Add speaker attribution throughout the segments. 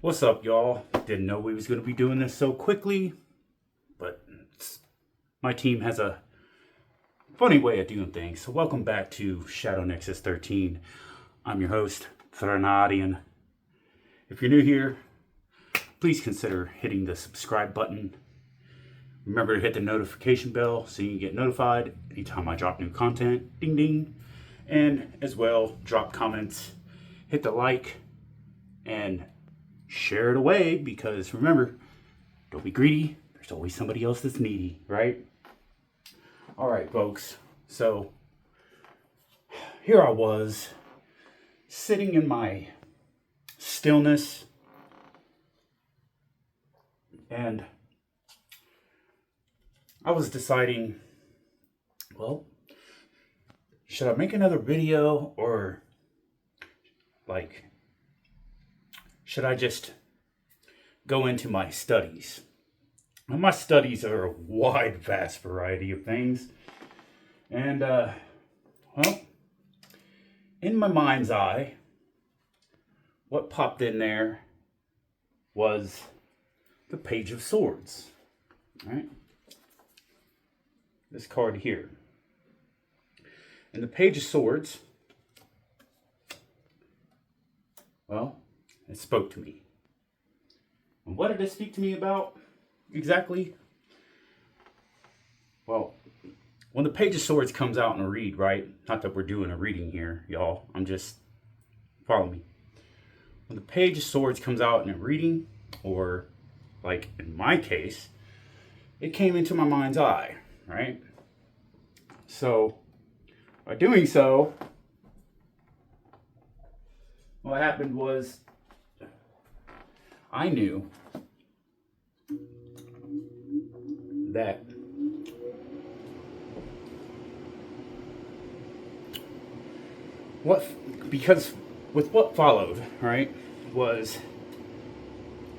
Speaker 1: What's up, y'all? Didn't know we was going to be doing this so quickly, but my team has a funny way of doing things. So welcome back to Shadow Nexus 13. I'm your host, Thranadian. If you're new here, please consider hitting the subscribe button. Remember to hit the notification bell so you can get notified anytime I drop new content. Ding ding. And as well, drop comments, hit the like, and share it away, because remember, don't be greedy. There's always somebody else that's needy, right? All right, folks. So here I was sitting in my stillness, and I was deciding, well, should I make another video, or should I just go into my studies? Now, my studies are a wide, vast variety of things. And, well, in my mind's eye, what popped in there was the Page of Swords, right? This card here. And the Page of Swords, well, it spoke to me. And what did it speak to me about exactly? Well, when the Page of Swords comes out in a read, right? Not that we're doing a reading here, y'all. I'm just, follow me. When the Page of Swords comes out in a reading, or like in my case, it came into my mind's eye, right? So, by doing so, what happened was, I knew that because with what followed, right, was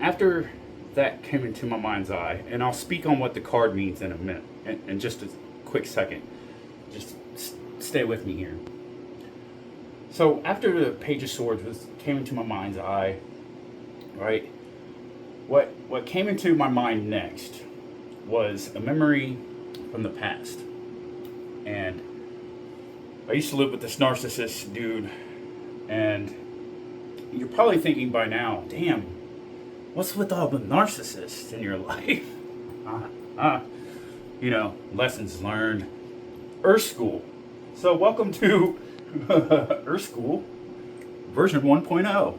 Speaker 1: after that came into my mind's eye, and I'll speak on what the card means in a minute, in just a quick second. Just stay with me here. So after the Page of Swords came into my mind's eye, right, what came into my mind next was a memory from the past. And I used to live with this narcissist dude, and you're probably thinking by now, damn, what's with all the narcissists in your life? Lessons learned. Earth School. So welcome to Earth School version 1.0.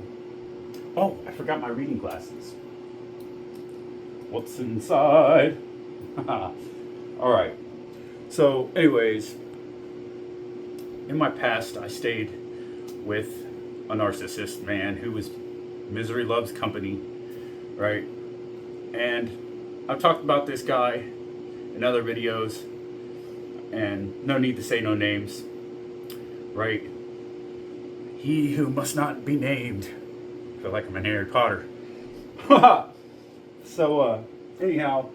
Speaker 1: Oh, I forgot my reading glasses. What's inside? Alright. So, anyways, in my past, I stayed with a narcissist man who was misery loves company, right? And I've talked about this guy in other videos, and no need to say no names, right? He who must not be named. I feel like I'm in Harry Potter. So, anyhow,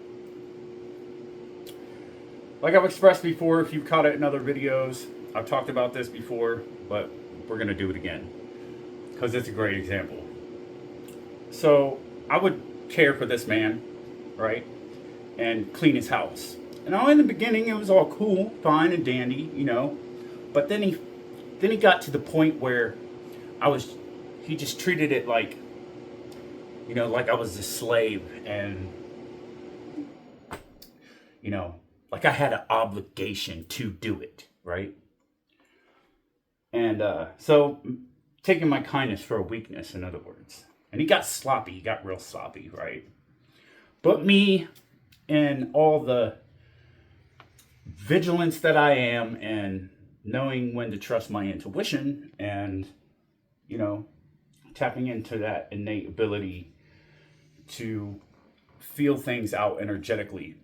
Speaker 1: like I've expressed before, if you've caught it in other videos, I've talked about this before, but we're going to do it again because it's a great example. So, I would care for this man, right, and clean his house. And in the beginning, it was all cool, fine and dandy, but then he got to the point where he just treated it like, like I was a slave, and, like I had an obligation to do it, right? And so taking my kindness for a weakness, in other words. And he got sloppy, he got real sloppy, right? But me and all the vigilance that I am, and knowing when to trust my intuition, and, tapping into that innate ability to feel things out energetically.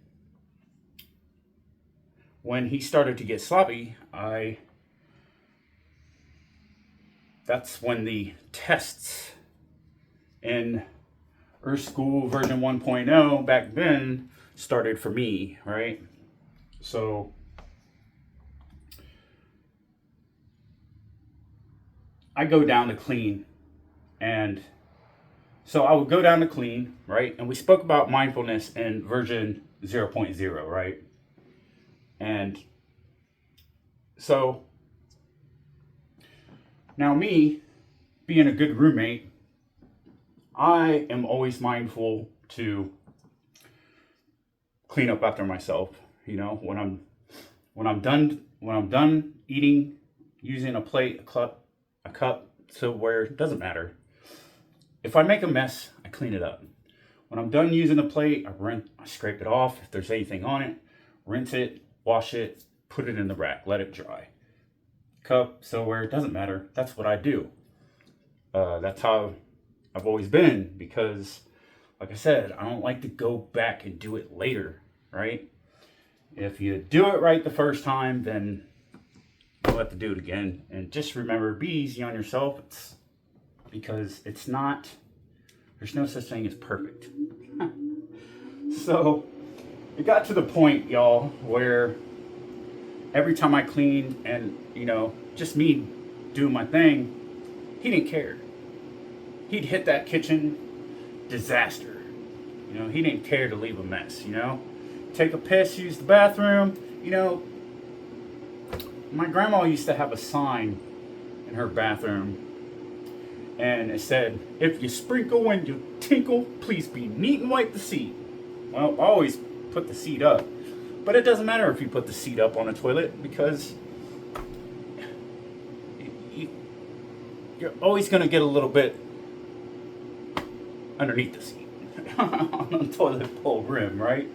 Speaker 1: When he started to get sloppy, that's when the tests in Earth School version 1.0 back then started for me, right? So I go down to clean, and So I would go down to clean, right? And we spoke about mindfulness in version 0.0, right? And so now me being a good roommate, I am always mindful to clean up after myself. You know, when I'm done eating, using a plate, a cup, silverware, it doesn't matter. If I make a mess, I clean it up. When I'm done using the plate, I scrape it off. If there's anything on it, rinse it, wash it, put it in the rack, let it dry. Cup, silverware, it doesn't matter. That's what I do. That's how I've always been, because, like I said, I don't like to go back and do it later, right? If you do it right the first time, then you'll have to do it again. And just remember, be easy on yourself. Because it's not, there's no such thing as perfect. So it got to the point, y'all, where every time I cleaned and, you know, just me doing my thing, he didn't care. He'd hit that kitchen, disaster. You know, he didn't care to leave a mess, you know. Take a piss, use the bathroom. You know, my grandma used to have a sign in her bathroom, and it said, "If you sprinkle and you tinkle, please be neat and wipe the seat." Well, I always put the seat up. But it doesn't matter if you put the seat up on a toilet, because you're always going to get a little bit underneath the seat on the toilet bowl rim, right?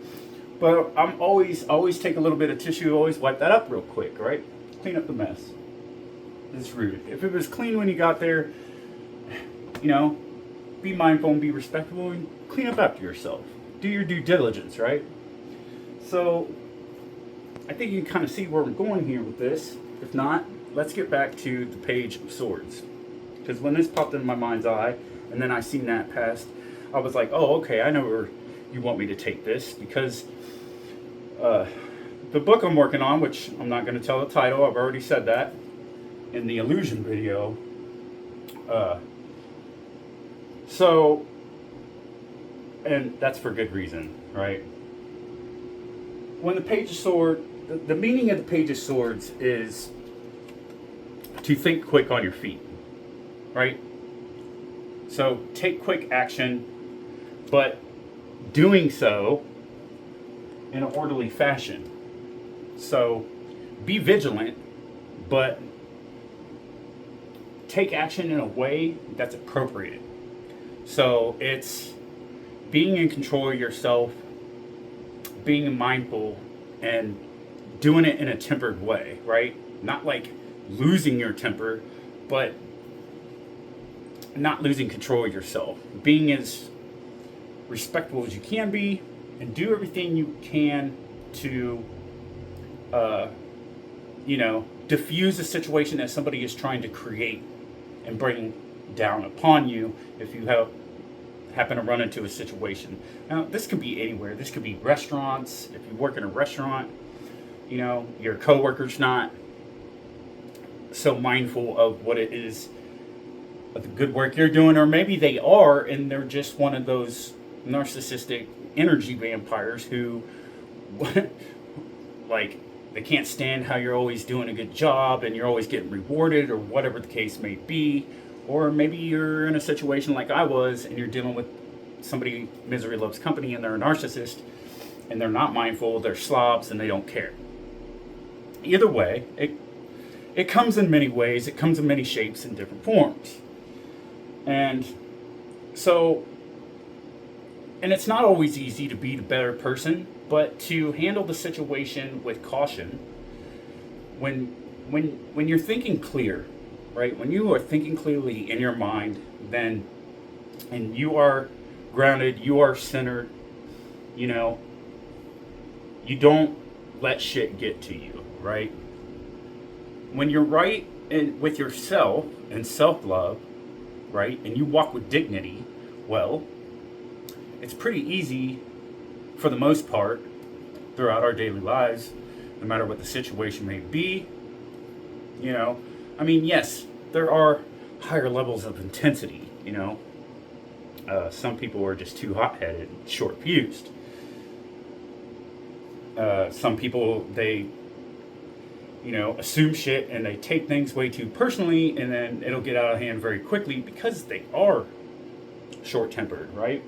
Speaker 1: But I'm always take a little bit of tissue, always wipe that up real quick, right? Clean up the mess. It's rude. If it was clean when you got there, you know, be mindful and be respectful and clean up after yourself. Do your due diligence, right? So I think you can kind of see where I'm going here with this. If not, let's get back to the Page of Swords. Because when this popped in my mind's eye, and then I seen that past, I was like, oh, okay, I know where you want me to take this. Because the book I'm working on, which I'm not going to tell the title, I've already said that in the illusion video. So, and that's for good reason, right? When the Page of Swords, the meaning of the Page of Swords is to think quick on your feet, right? So take quick action, but doing so in an orderly fashion. So be vigilant, but take action in a way that's appropriate. So it's being in control of yourself, being mindful, and doing it in a tempered way, right? Not like losing your temper, but not losing control of yourself. Being as respectful as you can be, and do everything you can to, diffuse a situation that somebody is trying to create and bring down upon you if you happen to run into a situation. Now, this could be anywhere. This could be restaurants. If you work in a restaurant, you know, your coworker's not so mindful of what it is, of the good work you're doing, or maybe they are, and they're just one of those narcissistic energy vampires who, like, they can't stand how you're always doing a good job and you're always getting rewarded, or whatever the case may be. Or maybe you're in a situation like I was, and you're dealing with somebody, misery loves company, and they're a narcissist, and they're not mindful, they're slobs, and they don't care. Either way, it comes in many ways, it comes in many shapes and different forms. And so, and it's not always easy to be the better person, but to handle the situation with caution. When you're thinking clear, right? When you are thinking clearly in your mind, then, and you are grounded, you are centered, you know, you don't let shit get to you, right? When you're right and with yourself and self-love, right, and you walk with dignity, well, it's pretty easy for the most part throughout our daily lives, no matter what the situation may be. You know, I mean, yes, there are higher levels of intensity, you know. Some people are just too hot-headed, short-fused. Some people, they, assume shit and they take things way too personally, and then it'll get out of hand very quickly because they are short-tempered, right?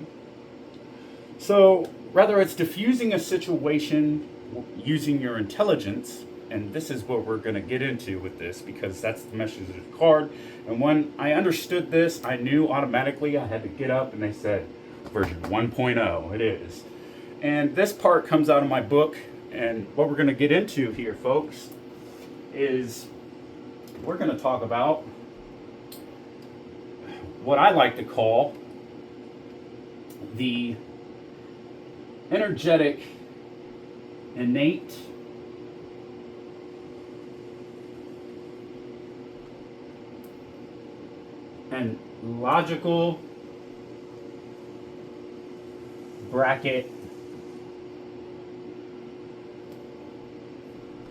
Speaker 1: So, whether it's diffusing a situation using your intelligence, and this is what we're going to get into with this because that's the message of the card. And when I understood this, I knew automatically I had to get up, and they said version 1.0, it is. And this part comes out of my book, and what we're going to get into here, folks, is we're going to talk about what I like to call the energetic, innate, and logical bracket,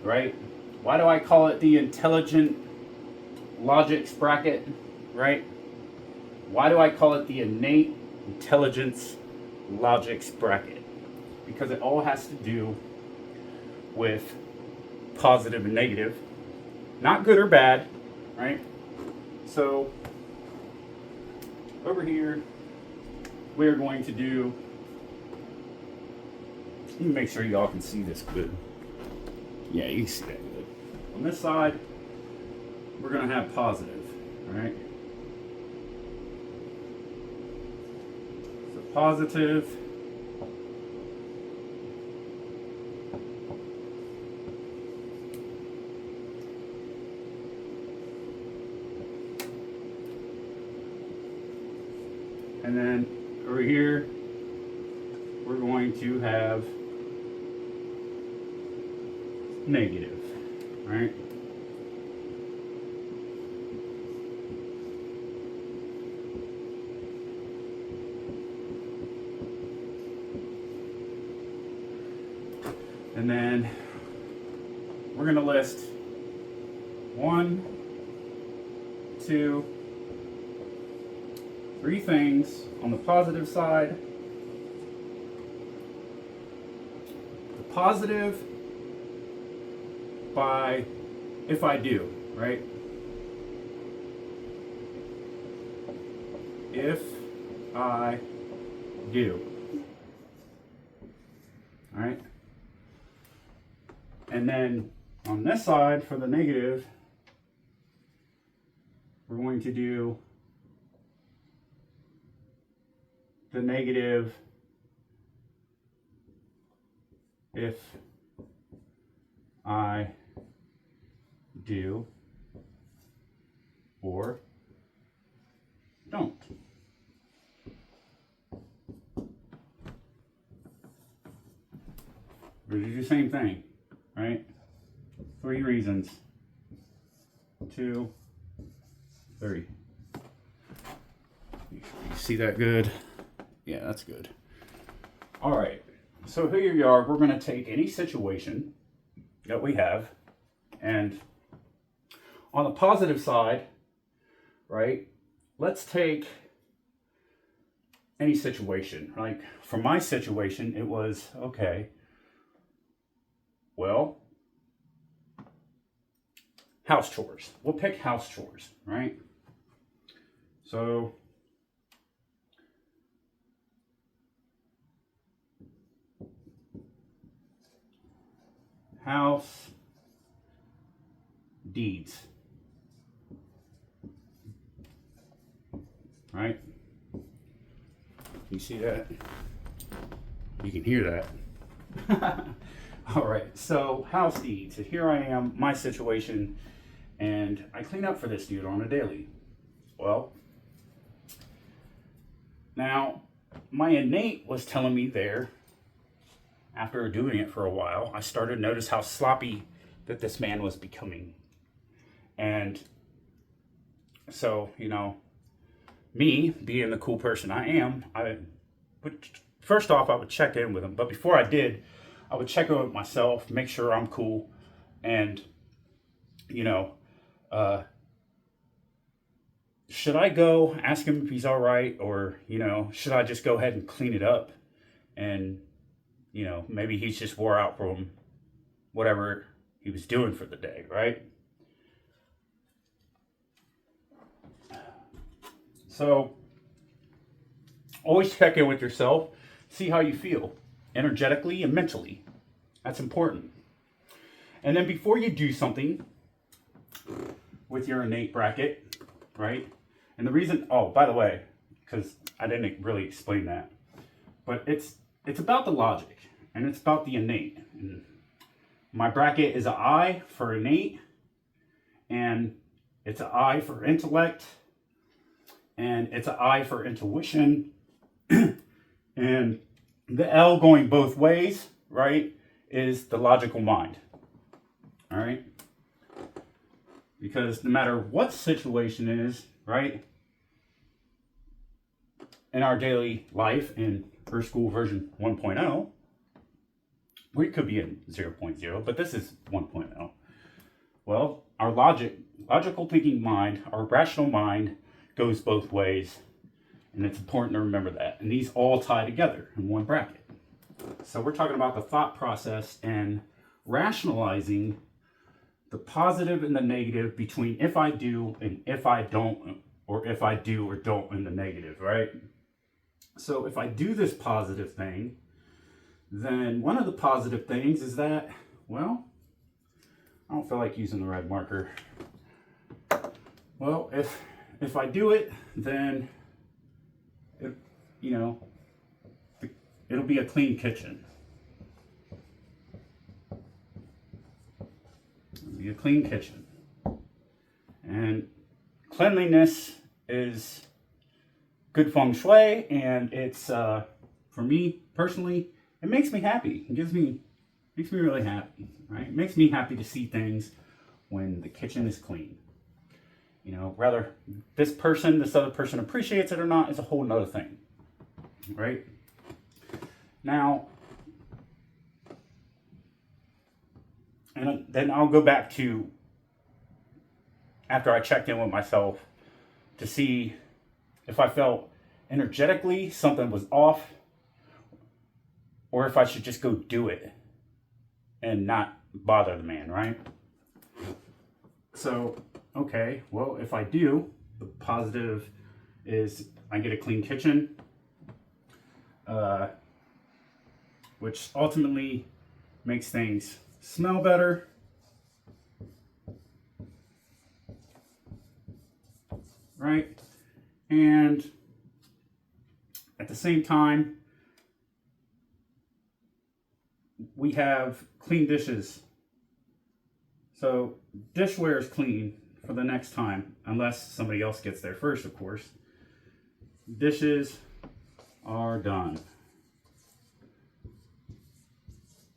Speaker 1: right? Why do I call it the intelligent logics bracket, right? Why do I call it the innate intelligence logics bracket? Because it all has to do with positive and negative, not good or bad, right? So over here, we're going to do, let me make sure y'all can see this good. Yeah, you can see that good. On this side, we're going to have positive, all right? So positive, and then over here, we're going to have negative, right? And then we're going to list 1, 2, 3 things on the positive side. The positive by if I do, right? If I do. All right? And then on this side for the negative, we're going to do the negative if I do or don't. We're going to do the same thing, right? 3 reasons. 2, 3. You see that good? Yeah, that's good. All right. So here you are. We're going to take any situation that we have, and on the positive side, right, let's take any situation. Like for my situation, it was, okay, well, house chores. We'll pick house chores, right? So house deeds, right? You see that? You can hear that. All right, so house deeds. So here I am, my situation, and I clean up for this dude on a daily. Well, now my innate was telling me there, after doing it for a while, I started to notice how sloppy that this man was becoming. And so, me being the cool person I am, I would, first off, I would check in with him. But before I did, I would check in with myself, make sure I'm cool, and, should I go ask him if he's all right, or, should I just go ahead and clean it up? And, maybe he's just wore out from whatever he was doing for the day, right? So, always check in with yourself, see how you feel, energetically and mentally. That's important. And then before you do something with your innate bracket, right? And the reason, oh, by the way, because I didn't really explain that, but it's about the logic, and it's about the innate. And my bracket is an I for innate, and it's an I for intellect, and it's an I for intuition, and the L going both ways, right, is the logical mind. All right? Because no matter what the situation is, right, in our daily life in Earth School version 1.0, we could be in 0.0, but this is 1.0. Well, our logical thinking mind, our rational mind goes both ways, and it's important to remember that. And these all tie together in one bracket. So we're talking about the thought process and rationalizing the positive and the negative between if I do and if I don't, or if I do or don't in the negative, right? So if I do this positive thing, then one of the positive things is that, well, I don't feel like using the red marker. Well, if I do it, then it'll be a clean kitchen. It'll be a clean kitchen. And cleanliness is good feng shui, and it's for me personally, it makes me happy. It makes me really happy, right? It makes me happy to see things when the kitchen is clean. Whether this other person appreciates it or not is a whole nother thing, right? Now, and then I'll go back to after I checked in with myself to see if I felt energetically something was off, or if I should just go do it and not bother the man, right? So, okay, well, if I do, the positive is I get a clean kitchen, which ultimately makes things smell better. Right? And at the same time, we have clean dishes. So dishware is clean for the next time, unless somebody else gets there first, of course. Dishes are done.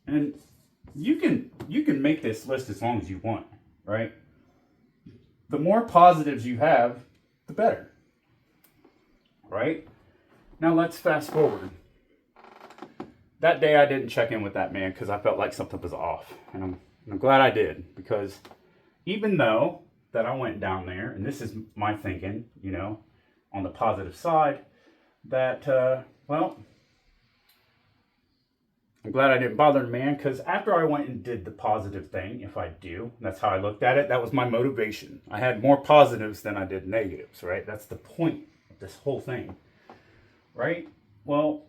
Speaker 1: And you can make this list as long as you want, right? The more positives you have, the better, right? Now let's fast forward. That day I didn't check in with that man because I felt like something was off. And I'm glad I did, because even though that I went down there, and this is my thinking, on the positive side, that, I'm glad I didn't bother the man, because after I went and did the positive thing, if I do, that's how I looked at it, that was my motivation. I had more positives than I did negatives, right? That's the point of this whole thing, right? Well,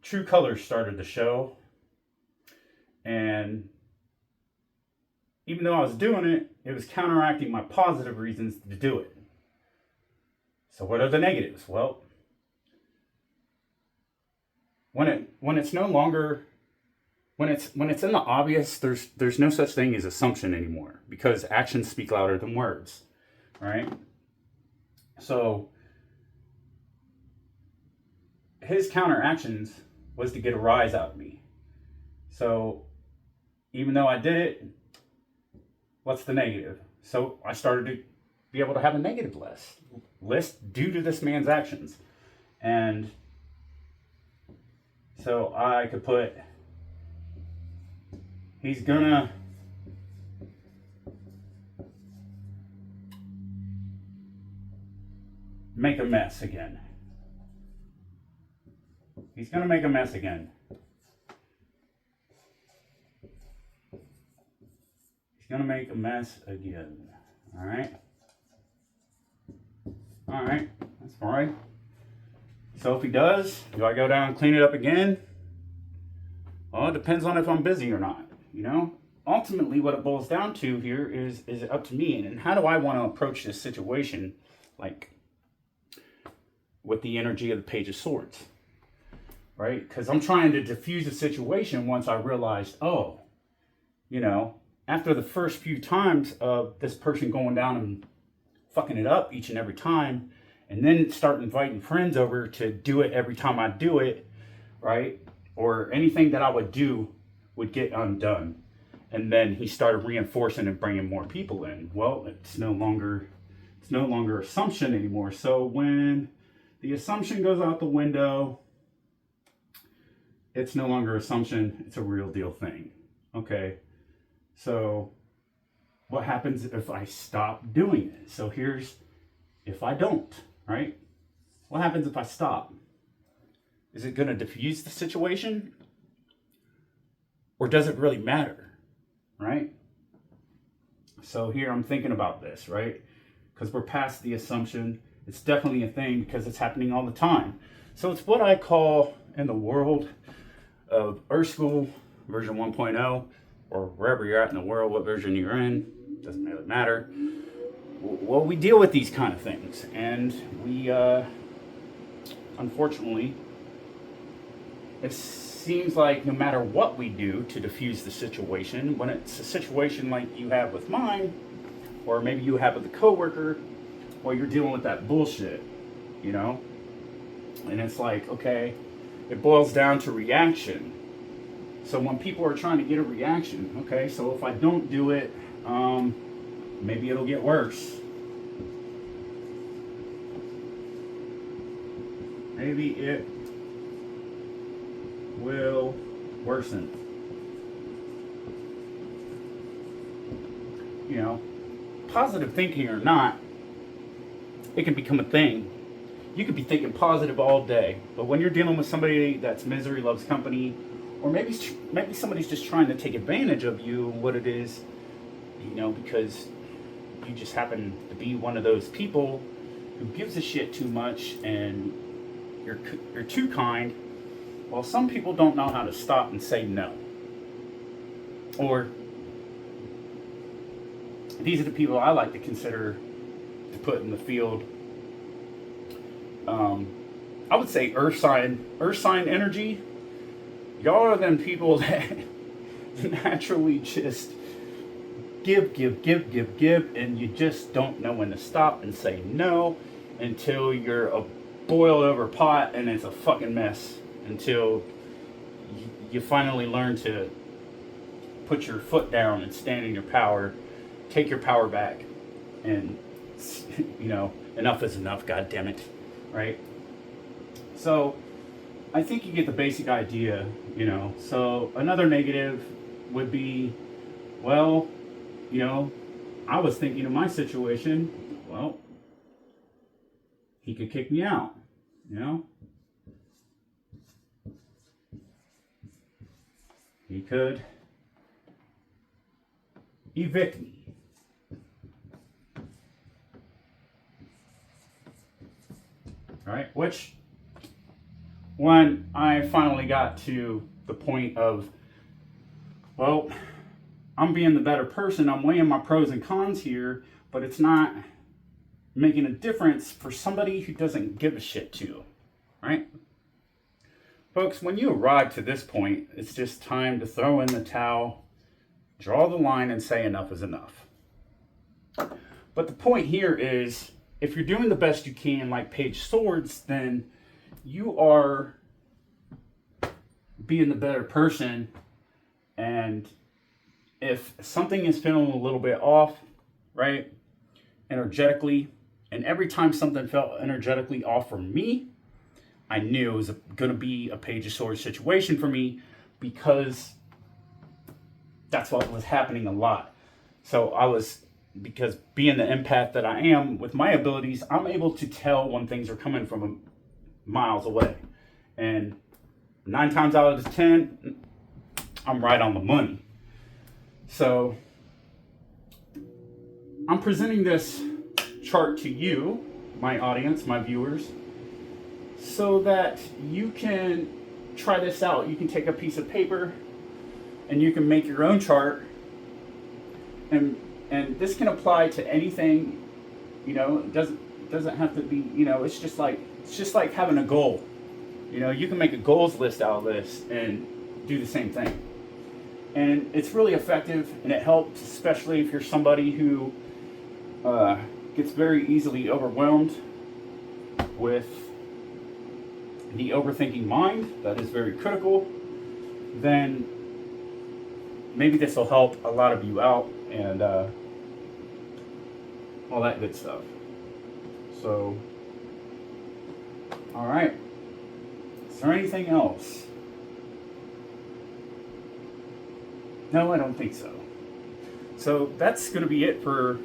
Speaker 1: True Colors started the show, and even though I was doing it, it was counteracting my positive reasons to do it. So what are the negatives? Well, when it's no longer, when it's in the obvious, there's no such thing as assumption anymore, because actions speak louder than words, right? So his counteractions was to get a rise out of me. So even though I did it, what's the negative? So I started to be able to have a negative list due to this man's actions. And so I could put, he's gonna make a mess again. He's going to make a mess again. He's going to make a mess again. All right? All right. That's all right. So if he does, do I go down and clean it up again? Well, it depends on if I'm busy or not, you know? Ultimately, what it boils down to here is it up to me? And how do I want to approach this situation, like, with the energy of the Page of Swords, right? Because I'm trying to diffuse the situation once I realized, oh, you know, after the first few times of this person going down and fucking it up each and every time, and then start inviting friends over to do it every time I do it, right? Or anything that I would do would get undone. And then he started reinforcing and bringing more people in. Well, it's no longer assumption anymore. So when the assumption goes out the window, it's no longer assumption, it's a real deal thing. Okay, so what happens if I stop doing it? So here's, if I don't, right? What happens if I stop? Is it going to diffuse the situation? Or does it really matter, right? So here I'm thinking about this, right? Because we're past the assumption. It's definitely a thing because it's happening all the time. So it's what I call in the world of Earth School version 1.0, or wherever you're at in the world, what version you're in, doesn't really matter. Well, we deal with these kind of things, and we, unfortunately, it seems like no matter what we do to diffuse the situation, when it's a situation like you have with mine, or maybe you have with a coworker, or you're dealing with that bullshit, you know? And it's like, okay, it boils down to reaction. So when people are trying to get a reaction, okay, so if I don't do it, maybe it'll get worse. Maybe it will worsen. You know, positive thinking or not, it can become a thing. You could be thinking positive all day, but when you're dealing with somebody that's misery loves company, or maybe somebody's just trying to take advantage of you, what it is, you know, because you just happen to be one of those people who gives a shit too much and you're too kind. Well, some people don't know how to stop and say no. Or these are the people I like to consider to put in the field. I would say earth sign energy. Y'all are them people that naturally just give, and you just don't know when to stop and say no until you're a boiled over pot and it's a fucking mess, until you finally learn to put your foot down and stand in your power, take your power back, and, you know, enough is enough, god damn it, right? So I think you get the basic idea, you know. So another negative would be, well, you know, I was thinking of my situation, well, he could kick me out, you know. He could evict me. All right, which, when I finally got to the point of, well, I'm being the better person, I'm weighing my pros and cons here, but it's not making a difference for somebody who doesn't give a shit to you, right? Folks, when you arrive to this point, it's just time to throw in the towel, draw the line, and say enough is enough. But the point here is, if you're doing the best you can, like Page Swords, then you are being the better person. And if something is feeling a little bit off, right, energetically, and every time something felt energetically off for me, I knew it was going to be a Page of Swords situation for me, because that's what was happening a lot. So I was because being the empath that I am with my abilities, I'm able to tell when things are coming from miles away. And 9 times out of 10, I'm right on the money. So I'm presenting this chart to you, my audience, my viewers, so that you can try this out. You can take a piece of paper and you can make your own chart, and this can apply to anything. You know, it doesn't have to be, you know, it's just like having a goal. You know, you can make a goals list out of this and do the same thing. And it's really effective, and it helps, especially if you're somebody who gets very easily overwhelmed with the overthinking mind that is very critical. Then maybe this will help a lot of you out, and all that good stuff. So, all right. Is there anything else? No, I don't think so. So that's going to be it for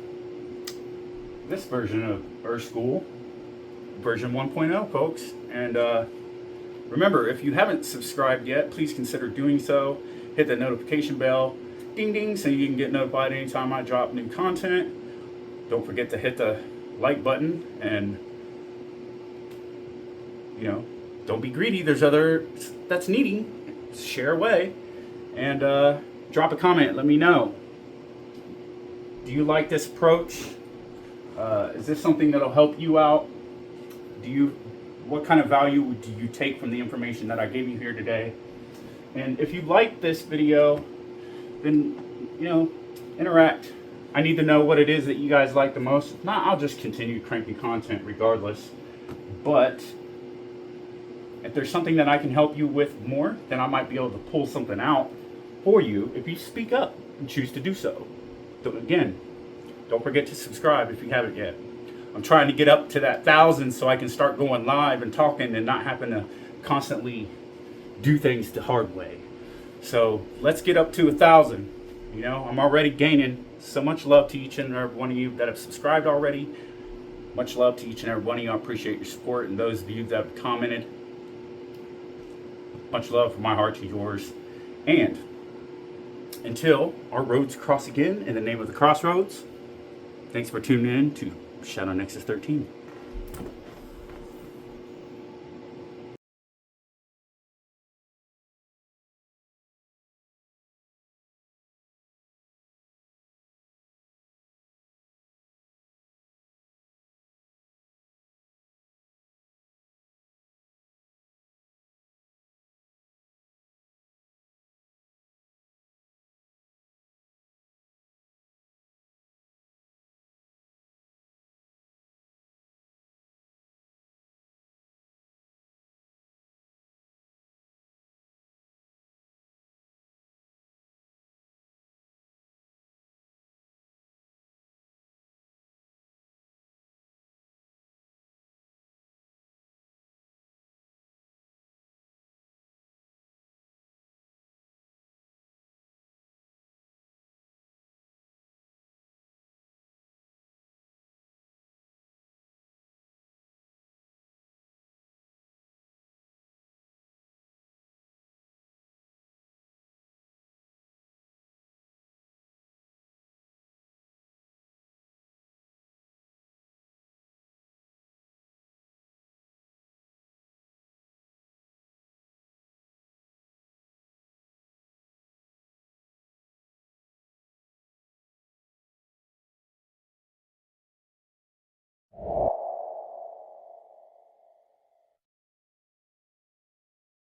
Speaker 1: this version of Earth School, version 1.0, folks. And remember, if you haven't subscribed yet, please consider doing so. Hit the notification bell, ding ding, so you can get notified anytime I drop new content. Don't forget to hit the like button, and you know, don't be greedy. There's others that's needy. Share away, and drop a comment. Let me know. Do you like this approach? Is this something that'll help you out? What kind of value do you take from the information that I gave you here today? And if you like this video, then, you know, interact. I need to know what it is that you guys like the most. If not, I'll just continue cranking content regardless. But if there's something that I can help you with more, then I might be able to pull something out for you if you speak up and choose to do so. So again, don't forget to subscribe if you haven't yet. I'm trying to get up to that 1,000 so I can start going live and talking and not having to constantly do things the hard way. So let's get up to 1,000. You know, I'm already gaining. So much love to each and every one of you that have subscribed already. Much love to each and every one of you. I appreciate your support, and those of you that have commented. Much love from my heart to yours. And until our roads cross again in the name of the crossroads, thanks for tuning in to Shadow Nexus 13.